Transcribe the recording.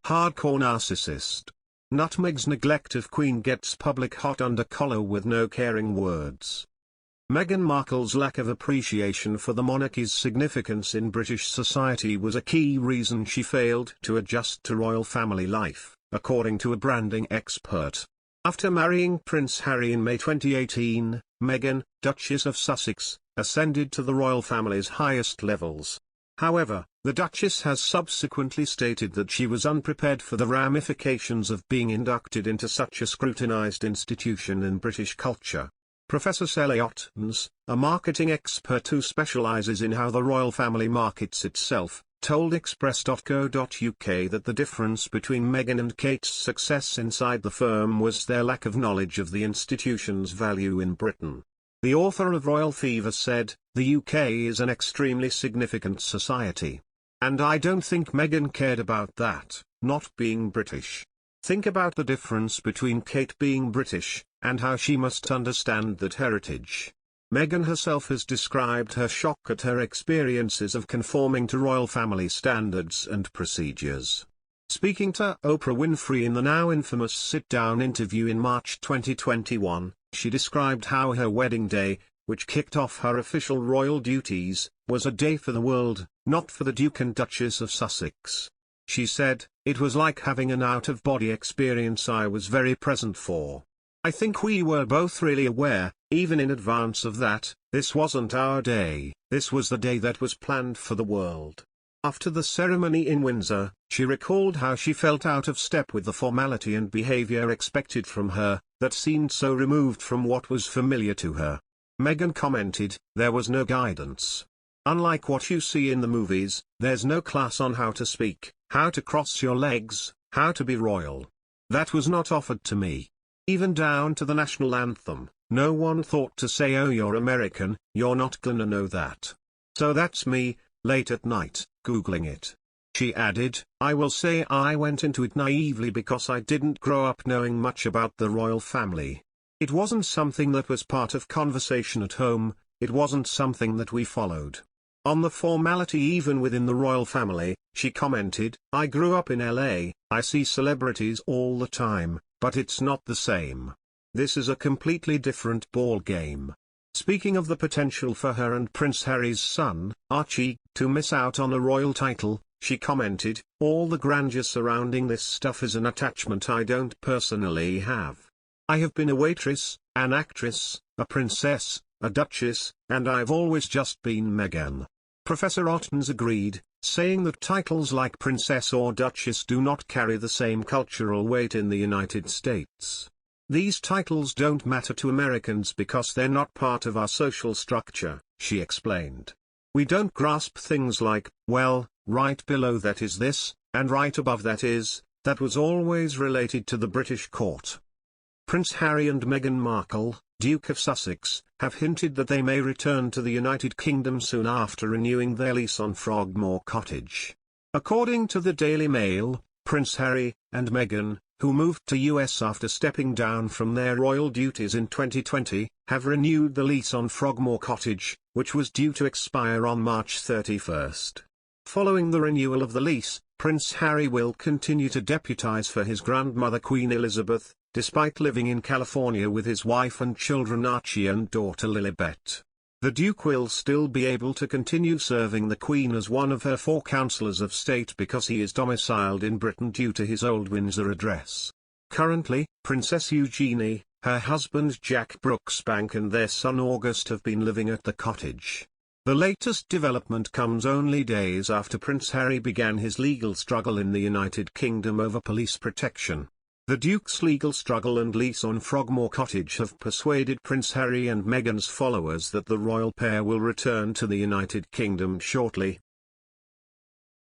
Hardcore narcissist. Nutmeg's neglect of Queen gets public hot under collar with no caring words. Meghan Markle's lack of appreciation for the monarchy's significance in British society was a key reason she failed to adjust to royal family life, according to a branding expert. After marrying Prince Harry in May 2018, Meghan, Duchess of Sussex, ascended to the royal family's highest levels. However, the Duchess has subsequently stated that she was unprepared for the ramifications of being inducted into such a scrutinized institution in British culture. Professor Sally Otnes, a marketing expert who specializes in how the royal family markets itself, told express.co.uk that the difference between Meghan and Kate's success inside the firm was their lack of knowledge of the institution's value in Britain. The author of Royal Fever said, "The UK is an extremely significant society. And I don't think Meghan cared about that, not being British. Think about the difference between Kate being British, and how she must understand that heritage." Meghan herself has described her shock at her experiences of conforming to royal family standards and procedures. Speaking to Oprah Winfrey in the now infamous sit-down interview in March 2021, she described how her wedding day, which kicked off her official royal duties, was a day for the world, not for the Duke and Duchess of Sussex. She said, "It was like having an out-of-body experience I was very present for. I think we were both really aware, even in advance of that, this wasn't our day, this was the day that was planned for the world." After the ceremony in Windsor, she recalled how she felt out of step with the formality and behavior expected from her, that seemed so removed from what was familiar to her. Meghan commented, "There was no guidance. Unlike what you see in the movies, there's no class on how to speak, how to cross your legs, how to be royal. That was not offered to me. Even down to the national anthem, no one thought to say, 'Oh, you're American, you're not gonna know that.' So that's me, late at night, Googling it." She added, "I will say I went into it naively because I didn't grow up knowing much about the royal family. It wasn't something that was part of conversation at home, it wasn't something that we followed. On the formality even within the royal family," she commented, "I grew up in LA, I see celebrities all the time, but it's not the same. This is a completely different ball game." Speaking of the potential for her and Prince Harry's son, Archie, to miss out on a royal title, she commented, "All the grandeur surrounding this stuff is an attachment I don't personally have. I have been a waitress, an actress, a princess, a duchess, and I've always just been Meghan." Professor Otnes agreed, saying that titles like princess or duchess do not carry the same cultural weight in the United States. "These titles don't matter to Americans because they're not part of our social structure," she explained. "We don't grasp things like, well, right below that is this, and right above that was always related to the British court." Prince Harry and Meghan Markle, Duke of Sussex, have hinted that they may return to the United Kingdom soon after renewing their lease on Frogmore Cottage. According to the Daily Mail, Prince Harry and Meghan, who moved to US after stepping down from their royal duties in 2020, have renewed the lease on Frogmore Cottage, which was due to expire on March 31. Following the renewal of the lease, Prince Harry will continue to deputize for his grandmother Queen Elizabeth, despite living in California with his wife and children Archie and daughter Lilibet. The Duke will still be able to continue serving the Queen as one of her 4 councillors of state because he is domiciled in Britain due to his old Windsor address. Currently, Princess Eugenie, her husband Jack Brooksbank and their son August have been living at the cottage. The latest development comes only days after Prince Harry began his legal struggle in the United Kingdom over police protection. The Duke's legal struggle and lease on Frogmore Cottage have persuaded Prince Harry and Meghan's followers that the royal pair will return to the United Kingdom shortly,